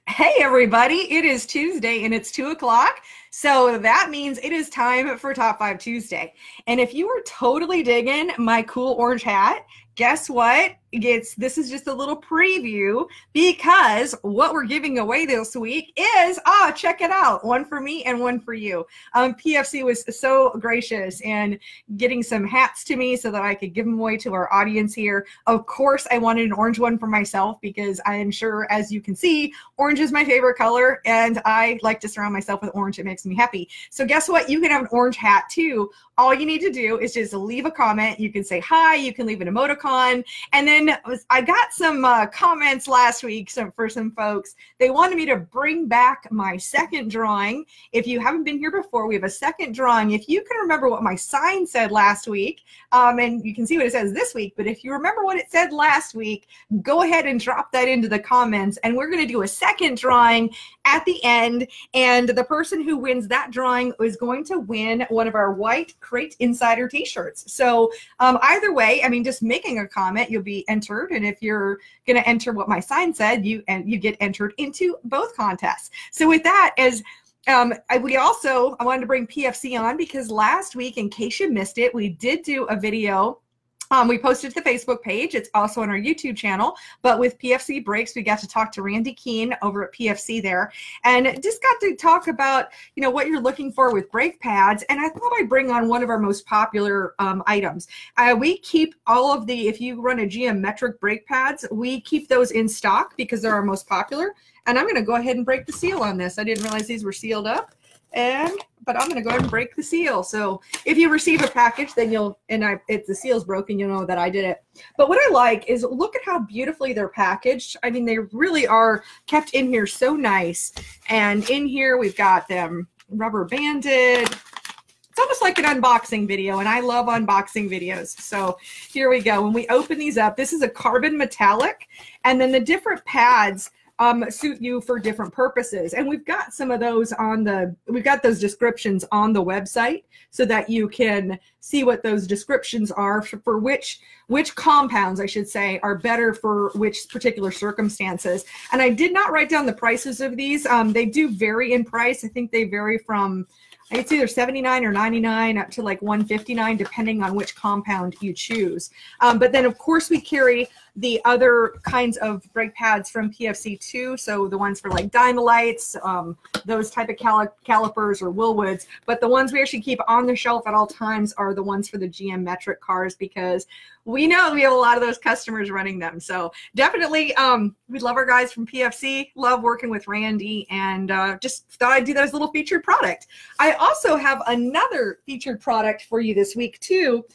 Hey everybody, it is Tuesday and it's 2 o'clock. So that means it is time for Top 5 Tuesday. And if you are totally digging my cool orange hat, guess what? This is just a little preview because what we're giving away this week is, check it out, one for me and one for you. PFC was so gracious and getting some hats to me so that I could give them away to our audience here. Of course, I wanted an orange one for myself because I am sure, as you can see, orange is my favorite color and I like to surround myself with orange. It makes me happy. So guess what? You can have an orange hat too. All you need to do is just leave a comment. You can say hi, you can leave an emoticon, and then I got some comments last week for some folks. They wanted me to bring back my second drawing. If you haven't been here before, we have a second drawing. If you can remember what my sign said last week, and you can see what it says this week, but if you remember what it said last week, go ahead and drop that into the comments, and we're going to do a second drawing at the end, and the person who wins that drawing is going to win one of our white Crate Insider t-shirts. So either way, I mean, just making a comment, you'll be entered. And if you're going to enter what my sign said, you get entered into both contests. So with that, I wanted to bring PFC on because last week, in case you missed it, we did do a video. We posted to the Facebook page. It's also on our YouTube channel. But with PFC Breaks, we got to talk to Randy Keene over at PFC there, and just got to talk about what you're looking for with brake pads. And I thought I'd bring on one of our most popular items. We keep all of the, if you run a geometric brake pads, we keep those in stock because they're our most popular. And I'm going to go ahead and break the seal on this. I didn't realize these were sealed up. But I'm going to go ahead and break the seal. So if you receive a package, then if the seal's broken, you'll know that I did it. But what I like is look at how beautifully they're packaged. I mean, they really are kept in here so nice. And in here, we've got them rubber banded. It's almost like an unboxing video, and I love unboxing videos. So here we go. When we open these up, this is a carbon metallic, and then the different pads suit you for different purposes. And we've got some of those we've got those descriptions on the website so that you can see what those descriptions are for which compounds, I should say, are better for which particular circumstances. And I did not write down the prices of these. They do vary in price. I think they vary from, it's either $79 or $99 up to like $159, depending on which compound you choose. But then, of course, we carry the other kinds of brake pads from PFC too. So the ones for like Dynalites, those type of calipers or Willwoods. But the ones we actually keep on the shelf at all times are the ones for the geometric cars, because we know we have a lot of those customers running them. So definitely, we love our guys from PFC, love working with Randy, and just thought I'd do that as a little featured product. I also have another featured product for you this week too.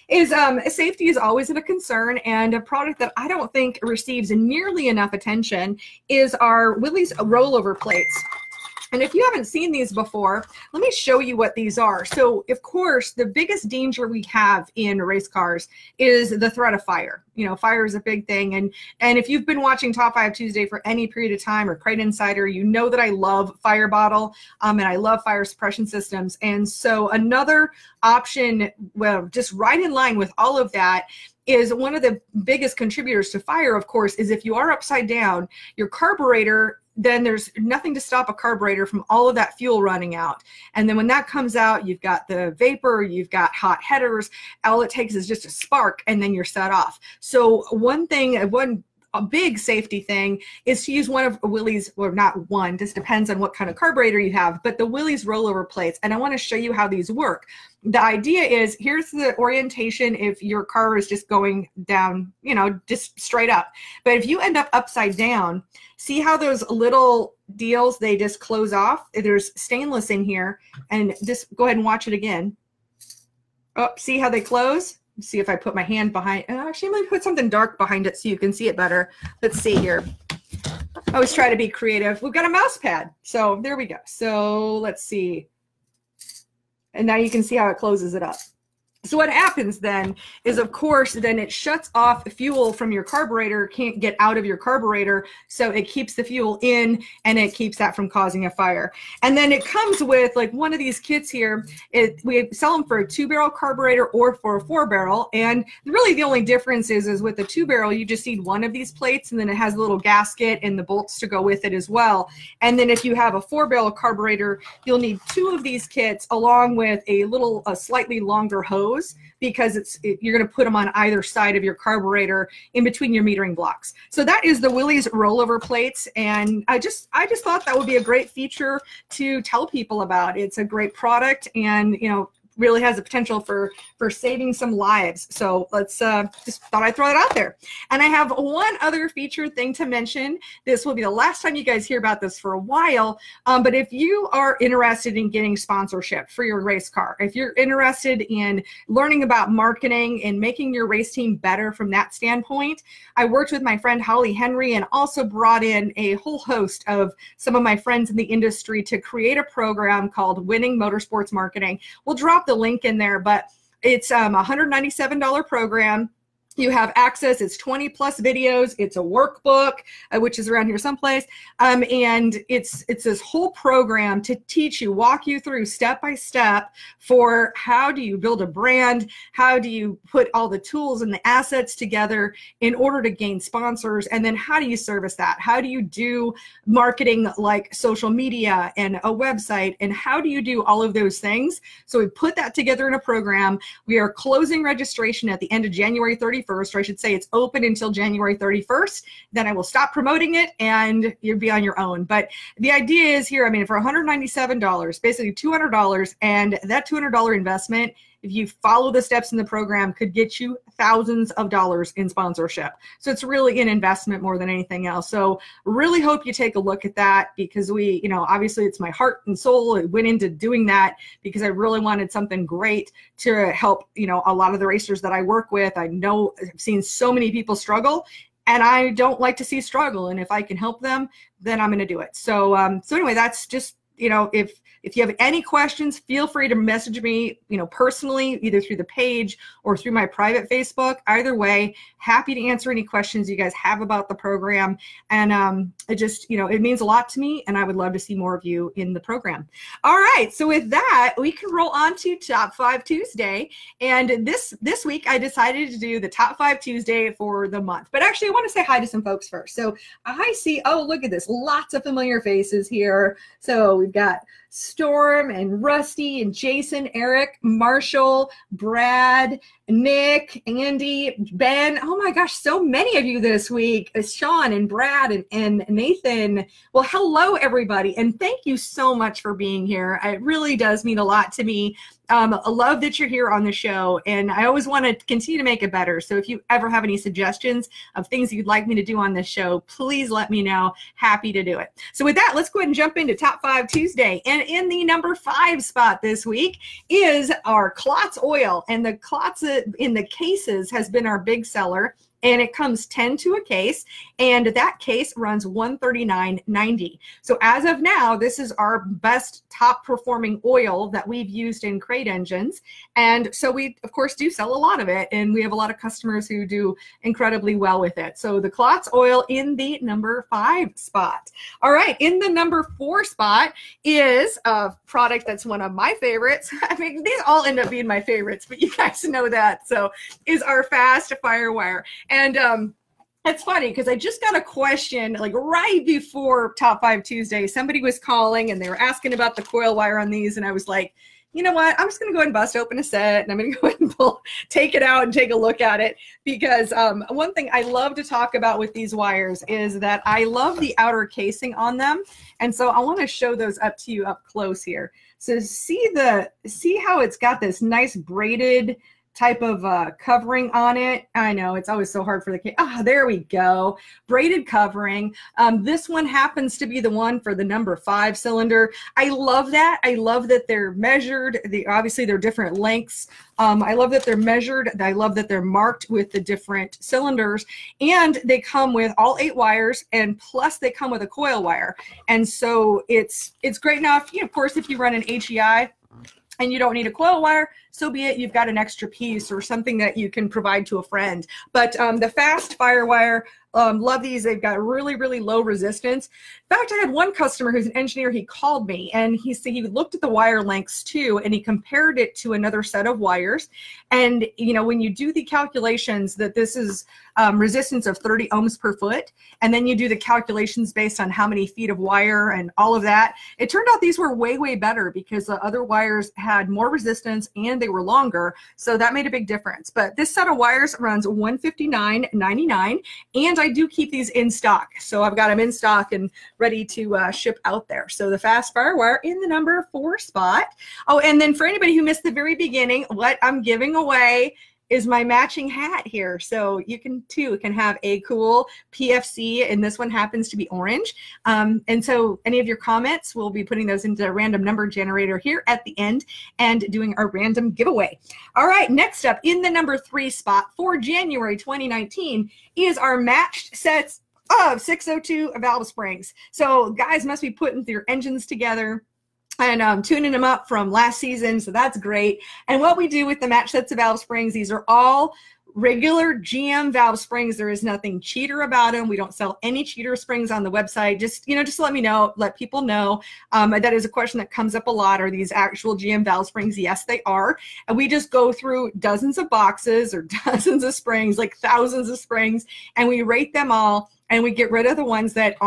Safety is always a concern, and a product that I don't think receives nearly enough attention is our Willys rollover plates. And if you haven't seen these before, let me show you what these are. So, of course, the biggest danger we have in race cars is the threat of fire. Fire is a big thing. And if you've been watching Top 5 Tuesday for any period of time, or Crate Insider, you know that I love Fire Bottle, and I love fire suppression systems. And so another option, well, just right in line with all of that, is one of the biggest contributors to fire, of course, is if you are upside down, your carburetor, then there's nothing to stop a carburetor from all of that fuel running out. And then when that comes out, you've got the vapor, you've got hot headers. All it takes is just a spark, and then you're set off. So a big safety thing is to use one of Willys, or not one, just depends on what kind of carburetor you have, but the Willys rollover plates. And I want to show you how these work. The idea is, here's the orientation if your car is just going down, just straight up. But if you end up upside down, see how those little deals, they just close off? There's stainless in here, and just go ahead and watch it again. Oh, see how they close? See if I put my hand behind. Actually, I'm going to put something dark behind it so you can see it better. Let's see here. I always try to be creative. We've got a mouse pad. So there we go. So let's see. And now you can see how it closes it up. So what happens then is, of course, then it shuts off fuel from your carburetor, can't get out of your carburetor, so it keeps the fuel in and it keeps that from causing a fire. And then it comes with like one of these kits here. We sell them for a 2-barrel carburetor or for a 4-barrel, and really the only difference is with the 2-barrel, you just need one of these plates, and then it has a little gasket and the bolts to go with it as well. And then if you have a 4-barrel carburetor, you'll need 2 of these kits along with a slightly longer hose, because you're going to put them on either side of your carburetor in between your metering blocks. So that is the Willys rollover plates, and I just thought that would be a great feature to tell people about. It's a great product, and really has the potential for saving some lives. So let's just thought I'd throw it out there. And I have one other featured thing to mention. This will be the last time you guys hear about this for a while, but if you are interested in getting sponsorship for your race car, if you're interested in learning about marketing and making your race team better from that standpoint, I worked with my friend Holly Henry and also brought in a whole host of some of my friends in the industry to create a program called Winning Motorsports Marketing. We'll drop the link in there, but it's a $197 program. You have access, it's 20 plus videos, it's a workbook, which is around here someplace, and it's this whole program to teach you, walk you through step by step for how do you build a brand, how do you put all the tools and the assets together in order to gain sponsors, and then how do you service that? How do you do marketing like social media and a website, and how do you do all of those things? So we put that together in a program. We are closing registration at the end of January 31st, or I should say it's open until January 31st. Then I will stop promoting it and you'll be on your own. But the idea is here, I mean, for $197, basically $200, and that $200 investment, if you follow the steps in the program, could get you thousands of dollars in sponsorship. So it's really an investment more than anything else. So really hope you take a look at that, because obviously it's my heart and soul. It went into doing that because I really wanted something great to help, a lot of the racers that I work with. I know I've seen so many people struggle, and I don't like to see struggle. And if I can help them, then I'm going to do it. So anyway, that's just, if you have any questions, feel free to message me, personally, either through the page or through my private Facebook. Either way, happy to answer any questions you guys have about the program. And it just, it means a lot to me, and I would love to see more of you in the program. All right, so with that, we can roll on to Top 5 Tuesday. And this week, I decided to do the Top 5 Tuesday for the month. But actually, I want to say hi to some folks first. So I see, oh, look at this, lots of familiar faces here. So we've got Storm and Rusty and Jason, Eric, Marshall, Brad, Nick, Andy, Ben. Oh my gosh, so many of you this week. Sean and Brad and Nathan. Well, hello everybody, and thank you so much for being here. It really does mean a lot to me. I love that you're here on the show, and I always want to continue to make it better. So if you ever have any suggestions of things you'd like me to do on this show, please let me know. Happy to do it. So with that, let's go ahead and jump into Top 5 Tuesday. And in the number 5 spot this week is our Klotz oil, and the Klotz in the cases has been our big seller. And it comes 10 to a case, and that case runs $139.90. So as of now, this is our best top performing oil that we've used in crate engines. And so we, of course, do sell a lot of it, and we have a lot of customers who do incredibly well with it. So the Klotz oil in the number 5 spot. All right, in the number 4 spot is a product that's one of my favorites. I mean, these all end up being my favorites, but you guys know that. So is our Fast Firewire. And it's funny because I just got a question like right before Top 5 Tuesday. Somebody was calling and they were asking about the coil wire on these. And I was like, you know what? I'm just going to go ahead and bust open a set, and I'm going to go ahead and take it out and take a look at it, because one thing I love to talk about with these wires is that I love the outer casing on them. And so I want to show those up to you up close here. So see how it's got this nice braided type of covering on it. I know it's always so hard for the case. Ah, there we go. Braided covering. This one happens to be the one for the number 5 cylinder. I love that. I love that they're measured. Obviously they're different lengths. I love that they're measured. I love that they're marked with the different cylinders, and they come with all 8 wires, and plus they come with a coil wire. And so it's great enough. Of course, if you run an HEI, and you don't need a coil wire, so be it. You've got an extra piece or something that you can provide to a friend. But the fast firewire, love these. They've got really, really low resistance. In fact, I had one customer who's an engineer. He called me and he said he looked at the wire lengths too, and he compared it to another set of wires. And you know, when you do the calculations that this is resistance of 30 ohms per foot, and then you do the calculations based on how many feet of wire and all of that, it turned out these were way, way better because the other wires had more resistance and they were longer. So that made a big difference. But this set of wires runs $159.99, and I do keep these in stock. So I've got them in stock and ready to ship out there. So the fast firewire in the number 4 spot. Oh, and then for anybody who missed the very beginning, what I'm giving away is my matching hat here. So you can too can have a cool PFC, and this one happens to be orange. And so any of your comments, we'll be putting those into a random number generator here at the end and doing our random giveaway. All right, next up in the number 3 spot for January 2019 is our matched sets of 602 valve springs. So guys must be putting their engines together and tuning them up from last season, so that's great. And what we do with the match sets of valve springs, these are all regular GM valve springs. There is nothing cheater about them. We don't sell any cheater springs on the website. Just, you know, just let me know, let people know. That is a question that comes up a lot. Are these actual GM valve springs? Yes, they are. And we just go through dozens of boxes or dozens of springs, like thousands of springs, and we rate them all. And we get rid of the ones that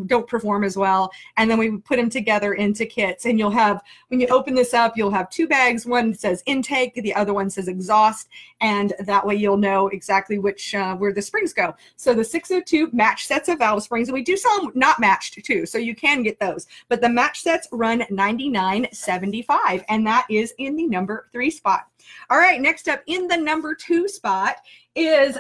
don't perform as well. And then we put them together into kits. And you'll have, when you open this up, you'll have 2 bags. One says intake, the other one says exhaust. And that way you'll know exactly which, where the springs go. So the 602 match sets of valve springs, and we do sell them not matched too. So you can get those. But the match sets run $99.75. And that is in the number 3 spot. All right, next up in the number 2 spot is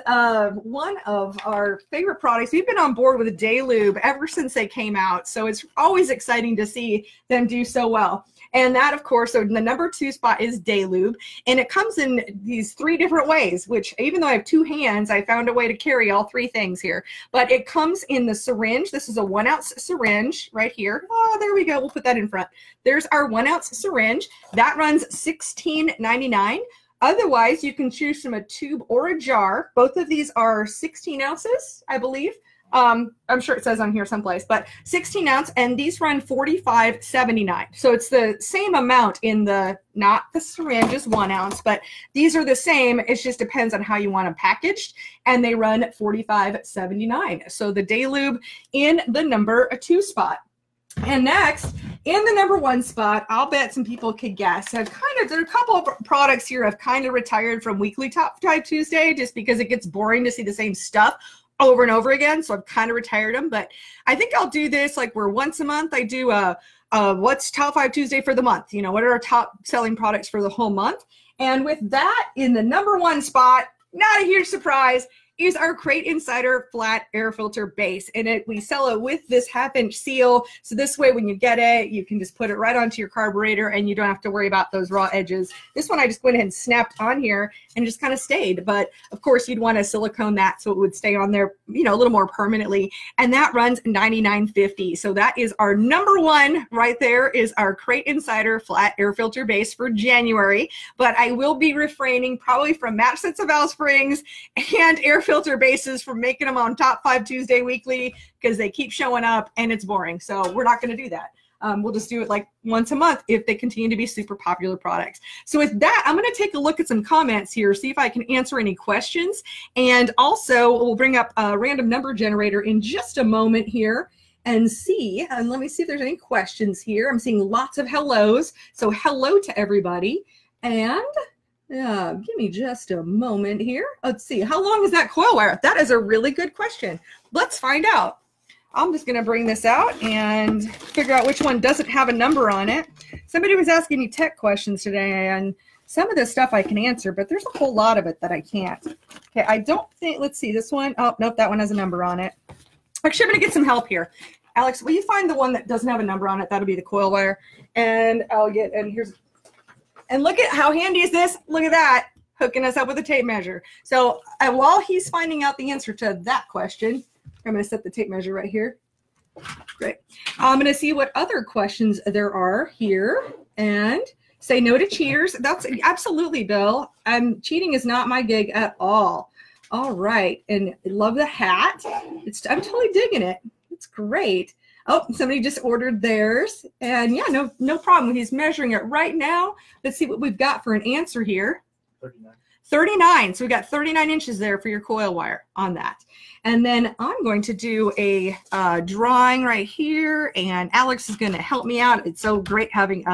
one of our favorite products. We've been on board with Daylube ever since they came out, so it's always exciting to see them do so well. And that, of course, so the number 2 spot is Daylube, and it comes in these 3 different ways, which even though I have 2 hands, I found a way to carry all 3 things here. But it comes in the syringe. This is a 1-ounce syringe right here. Oh, there we go. We'll put that in front. There's our 1-ounce syringe. That runs $16.99. Otherwise, you can choose from a tube or a jar. Both of these are 16 ounces, I believe. I'm sure it says on here someplace, but 16 ounce, and these run $45.79. So it's the same amount in the, not the syringe is 1 ounce, but these are the same. It just depends on how you want them packaged, and they run $45.79. So the Daylube in the number 2 spot. And next, in the number 1 spot, I'll bet some people could guess. There are a couple of products here I've kind of retired from weekly Top 5 Tuesday just because it gets boring to see the same stuff over and over again. So I've kind of retired them, but I think I'll do this like where once a month I do what's Top 5 Tuesday for the month. You know, what are our top selling products for the whole month? And with that in the number 1 spot, not a huge surprise, is our Crate Insider flat air filter base. And we sell it with this 1/2-inch seal. So this way, when you get it, you can just put it right onto your carburetor and you don't have to worry about those raw edges. This one I just went ahead and snapped on here and just kind of stayed. But of course, you'd want to silicone that so it would stay on there, you know, a little more permanently. And that runs $99.50. So that is our number 1 right there, is our Crate Insider flat air filter base for January. But I will be refraining probably from match sets of valve springs and air filter bases from making them on Top 5 Tuesday weekly because they keep showing up and it's boring. So we're not going to do that. We'll just do it like once a month if they continue to be super popular products. So with that, I'm going to take a look at some comments here, see if I can answer any questions. And also we'll bring up a random number generator in just a moment here and see. And let me see if there's any questions here. I'm seeing lots of hellos. So hello to everybody. And give me just a moment here. Let's see. How long is that coil wire? That is a really good question. Let's find out. I'm just going to bring this out and figure out which one doesn't have a number on it. Somebody was asking me tech questions today, and some of this stuff I can answer, but there's a whole lot of it that I can't. Okay, I don't think, let's see, this one. Oh, nope, that one has a number on it. Actually, I'm going to get some help here. Alex, will you find the one that doesn't have a number on it? That'll be the coil wire. And I'll get, and here's, and look at how handy is this? Look at that, hooking us up with a tape measure. So while he's finding out the answer to that question, I'm going to set the tape measure right here. Great. I'm going to see what other questions there are here. And Say no to cheaters. That's absolutely, Bill. Cheating is not my gig at all. All right, and love the hat. I'm totally digging it. It's great. Oh, somebody just ordered theirs, and yeah, no problem. He's measuring it right now. Let's see what we've got for an answer here. 39. 39. So we got 39 inches there for your coil wire on that. And then I'm going to do a drawing right here, and Alex is going to help me out. It's so great having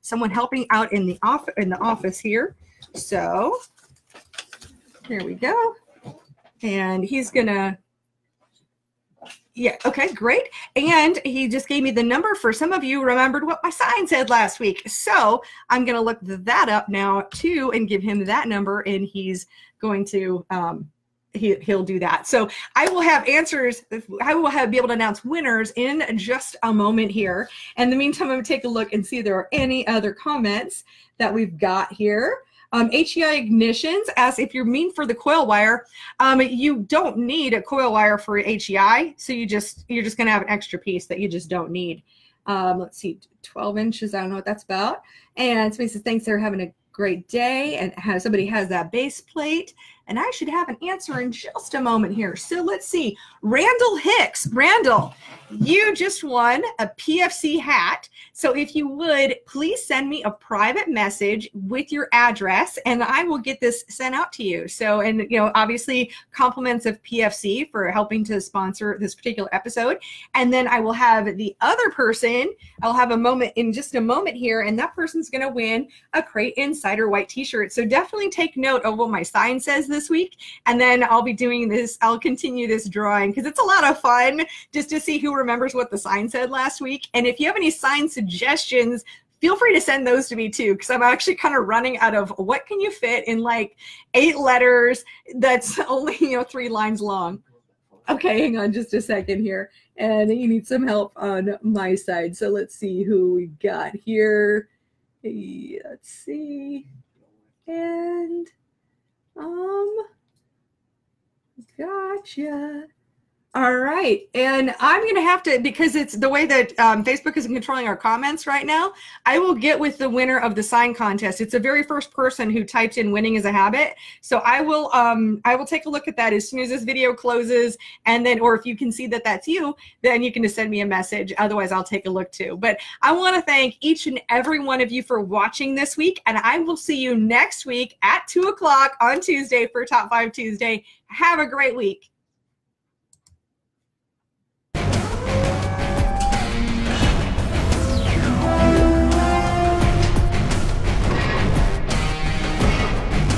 someone helping out in the office here. So here we go. And he's going to, yeah, okay, great. And he just gave me the number for some of you remembered what my sign said last week. So I'm going to look that up now too and give him that number, and he's going to, he'll do that. So I will have answers. I will be able to announce winners in just a moment here. In the meantime, I'm going to take a look and see if there are any other comments that we've got here. HEI Ignitions asks if you're mean for the coil wire. You don't need a coil wire for HEI, so you're just going to have an extra piece that you just don't need. Let's see, 12 inches. I don't know what that's about. And somebody says thanks. They're having a great day, and somebody has that base plate. And I should have an answer in just a moment here. So let's see. Randall Hicks. Randall, you just won a PFC hat. So if you would, please send me a private message with your address, and I will get this sent out to you. So, and obviously compliments of PFC for helping to sponsor this particular episode. And then I will have the other person, I'll have a moment in just a moment here, and that person's going to win a Crate Insider white t-shirt. So definitely take note of what my sign says this week, and then I'll be doing this. I'll continue this drawing because it's a lot of fun just to see who remembers what the sign said last week. And if you have any sign suggestions, feel free to send those to me too, because I'm actually kind of running out of what can you fit in like 8 letters that's only 3 lines long. Okay, hang on just a second here, and you need some help on my side. So let's see who we got here. Let's see. And gotcha. All right, and I'm going to have to, because it's the way that Facebook is controlling our comments right now, I will get with the winner of the sign contest. It's the very first person who typed in winning is a habit. So I will take a look at that as soon as this video closes, and then, or if you can see that that's you, then you can just send me a message. Otherwise, I'll take a look too. But I want to thank each and every one of you for watching this week, and I will see you next week at 2 o'clock on Tuesday for Top 5 Tuesday. Have a great week.